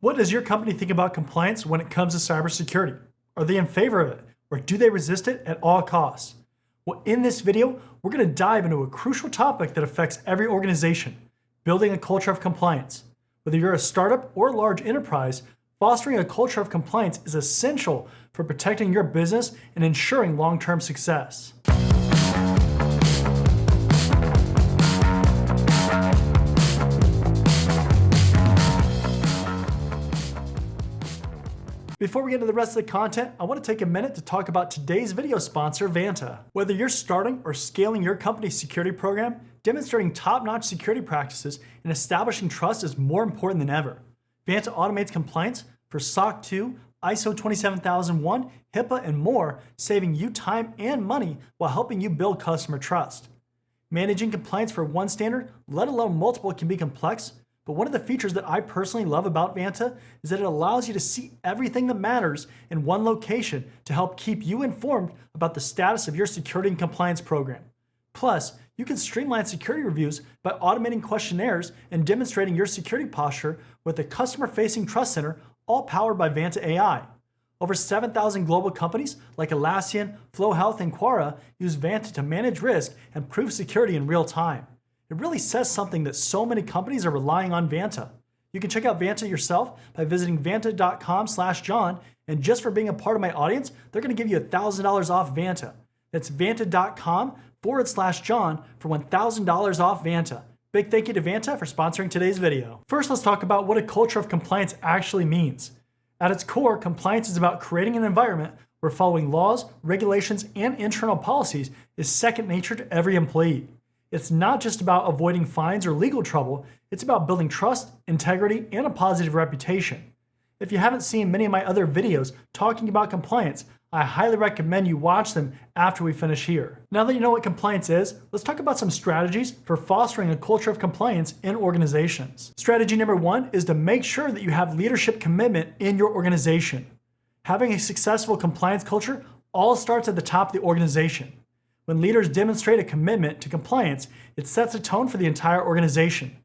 What does your company think about compliance when it comes to cybersecurity? Are they in favor of it, or do they resist it at all costs? Well, in this video, we're going to dive into a crucial topic that affects every organization, building a culture of compliance. Whether you're a startup or a large enterprise, fostering a culture of compliance is essential for protecting your business and ensuring long-term success. Before we get into the rest of the content, I want to take a minute to talk about today's video sponsor, Vanta. Whether you're starting or scaling your company's security program, demonstrating top-notch security practices and establishing trust is more important than ever. Vanta automates compliance for SOC 2, ISO 27001, HIPAA, and more, saving you time and money while helping you build customer trust. Managing compliance for one standard, let alone multiple, can be complex, but one of the features that I personally love about Vanta is that it allows you to see everything that matters in one location to help keep you informed about the status of your security and compliance program. Plus, you can streamline security reviews by automating questionnaires and demonstrating your security posture with a customer-facing trust center, all powered by Vanta AI. Over 7,000 global companies like Atlassian, Flow Health, and Quora use Vanta to manage risk and prove security in real time. It really says something that so many companies are relying on Vanta. You can check out Vanta yourself by visiting vanta.com/John, and just for being a part of my audience, they're going to give you $1,000 off Vanta. That's vanta.com/John for $1,000 off Vanta. Big thank you to Vanta for sponsoring today's video. First, let's talk about what a culture of compliance actually means. At its core, compliance is about creating an environment where following laws, regulations, and internal policies is second nature to every employee. It's not just about avoiding fines or legal trouble, it's about building trust, integrity, and a positive reputation. If you haven't seen many of my other videos talking about compliance, I highly recommend you watch them after we finish here. Now that you know what compliance is, let's talk about some strategies for fostering a culture of compliance in organizations. Strategy number one is to make sure that you have leadership commitment in your organization. Having a successful compliance culture all starts at the top of the organization. When leaders demonstrate a commitment to compliance, it sets a tone for the entire organization.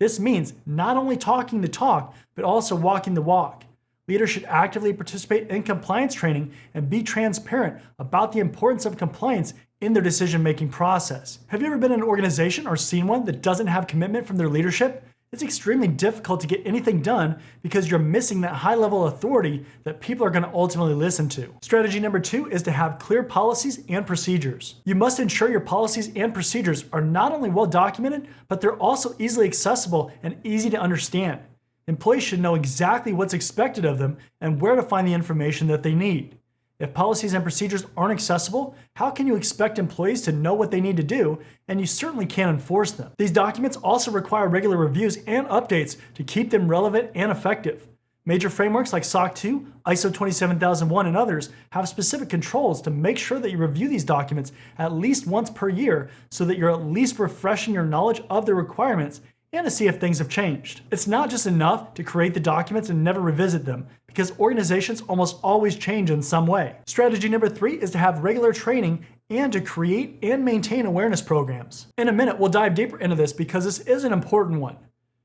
This means not only talking the talk, but also walking the walk. Leaders should actively participate in compliance training and be transparent about the importance of compliance in their decision-making process. Have you ever been in an organization or seen one that doesn't have commitment from their leadership? It's extremely difficult to get anything done because you're missing that high-level authority that people are going to ultimately listen to. Strategy number two is to have clear policies and procedures. You must ensure your policies and procedures are not only well documented, but they're also easily accessible and easy to understand. Employees should know exactly what's expected of them and where to find the information that they need. If policies and procedures aren't accessible, how can you expect employees to know what they need to do? And you certainly can't enforce them. These documents also require regular reviews and updates to keep them relevant and effective. Major frameworks like SOC 2, ISO 27001, and others have specific controls to make sure that you review these documents at least once per year so that you're at least refreshing your knowledge of the requirements and to see if things have changed. It's not just enough to create the documents and never revisit them, because organizations almost always change in some way. Strategy number three is to have regular training and to create and maintain awareness programs. In a minute, we'll dive deeper into this because this is an important one.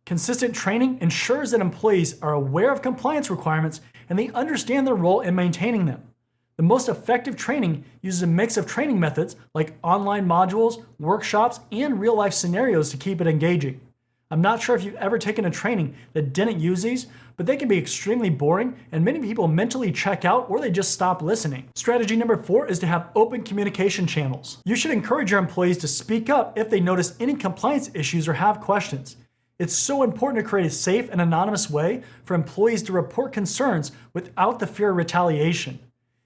Consistent training ensures that employees are aware of compliance requirements and they understand their role in maintaining them. The most effective training uses a mix of training methods like online modules, workshops, and real-life scenarios to keep it engaging. I'm not sure if you've ever taken a training that didn't use these, but they can be extremely boring and many people mentally check out or they just stop listening. Strategy number four is to have open communication channels. You should encourage your employees to speak up if they notice any compliance issues or have questions. It's so important to create a safe and anonymous way for employees to report concerns without the fear of retaliation.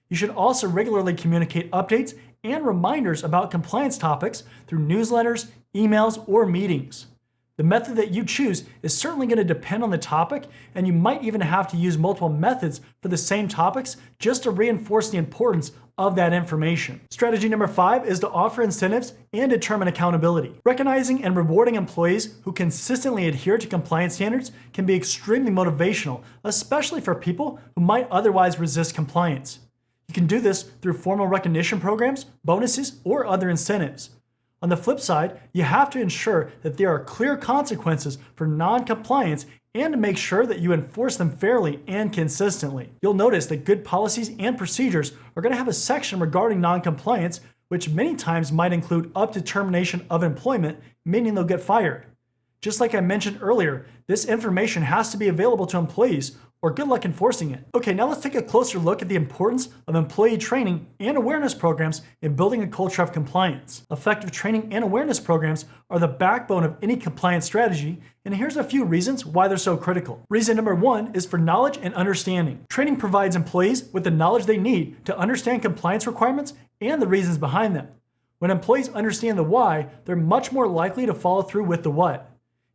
You should also regularly communicate updates and reminders about compliance topics through newsletters, emails, or meetings. The method that you choose is certainly going to depend on the topic, and you might even have to use multiple methods for the same topics just to reinforce the importance of that information. Strategy number five is to offer incentives and determine accountability. Recognizing and rewarding employees who consistently adhere to compliance standards can be extremely motivational, especially for people who might otherwise resist compliance. You can do this through formal recognition programs, bonuses, or other incentives. On the flip side, you have to ensure that there are clear consequences for non-compliance and to make sure that you enforce them fairly and consistently. You'll notice that good policies and procedures are going to have a section regarding non-compliance, which many times might include up to termination of employment, meaning they'll get fired. Just like I mentioned earlier, this information has to be available to employees, or good luck enforcing it. Okay, now let's take a closer look at the importance of employee training and awareness programs in building a culture of compliance. Effective training and awareness programs are the backbone of any compliance strategy, and here's a few reasons why they're so critical. Reason number one is for knowledge and understanding. Training provides employees with the knowledge they need to understand compliance requirements and the reasons behind them. When employees understand the why, they're much more likely to follow through with the what.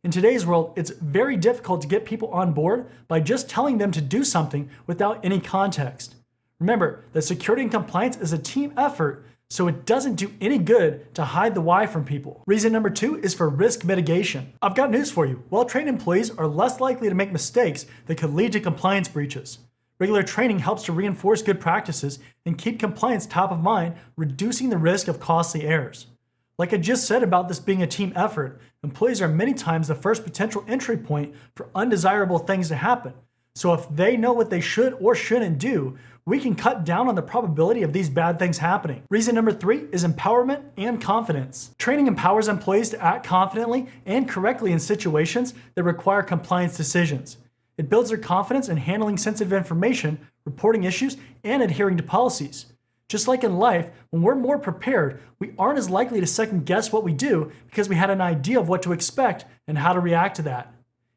In today's world, it's very difficult to get people on board by just telling them to do something without any context. Remember that security and compliance is a team effort, so it doesn't do any good to hide the why from people. Reason number two is for risk mitigation. I've got news for you. Well-trained employees are less likely to make mistakes that could lead to compliance breaches. Regular training helps to reinforce good practices and keep compliance top of mind, reducing the risk of costly errors. Like I just said about this being a team effort, employees are many times the first potential entry point for undesirable things to happen. So if they know what they should or shouldn't do, we can cut down on the probability of these bad things happening. Reason number three is empowerment and confidence. Training empowers employees to act confidently and correctly in situations that require compliance decisions. It builds their confidence in handling sensitive information, reporting issues, and adhering to policies. Just like in life, when we're more prepared, we aren't as likely to second guess what we do because we had an idea of what to expect and how to react to that.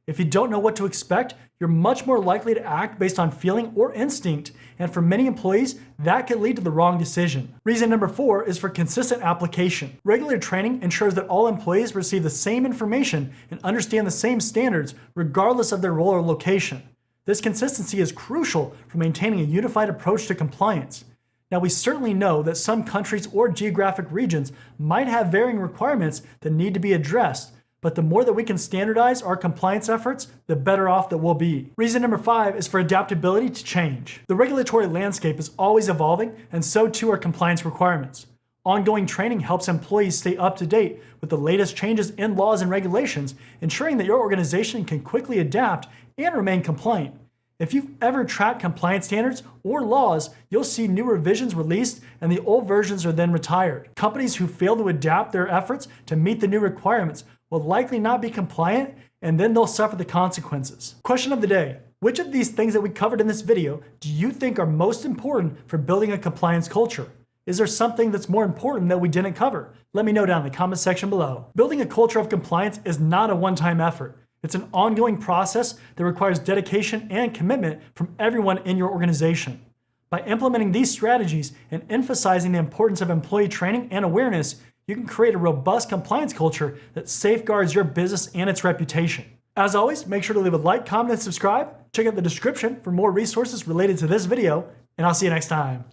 If you don't know what to expect, you're much more likely to act based on feeling or instinct, and for many employees, that could lead to the wrong decision. Reason number four is for consistent application. Regular training ensures that all employees receive the same information and understand the same standards regardless of their role or location. This consistency is crucial for maintaining a unified approach to compliance. Now, we certainly know that some countries or geographic regions might have varying requirements that need to be addressed, but the more that we can standardize our compliance efforts, the better off that we'll be. Reason number five is for adaptability to change. The regulatory landscape is always evolving, and so too are compliance requirements. Ongoing training helps employees stay up to date with the latest changes in laws and regulations, ensuring that your organization can quickly adapt and remain compliant. If you've ever tracked compliance standards or laws, you'll see new revisions released and the old versions are then retired. Companies who fail to adapt their efforts to meet the new requirements will likely not be compliant, and then they'll suffer the consequences. Question of the day: which of these things that we covered in this video do you think are most important for building a compliance culture? Is there something that's more important that we didn't cover? Let me know down in the comment section below. Building a culture of compliance is not a one-time effort. It's an ongoing process that requires dedication and commitment from everyone in your organization. By implementing these strategies and emphasizing the importance of employee training and awareness, you can create a robust compliance culture that safeguards your business and its reputation. As always, make sure to leave a like, comment, and subscribe. Check out the description for more resources related to this video, and I'll see you next time.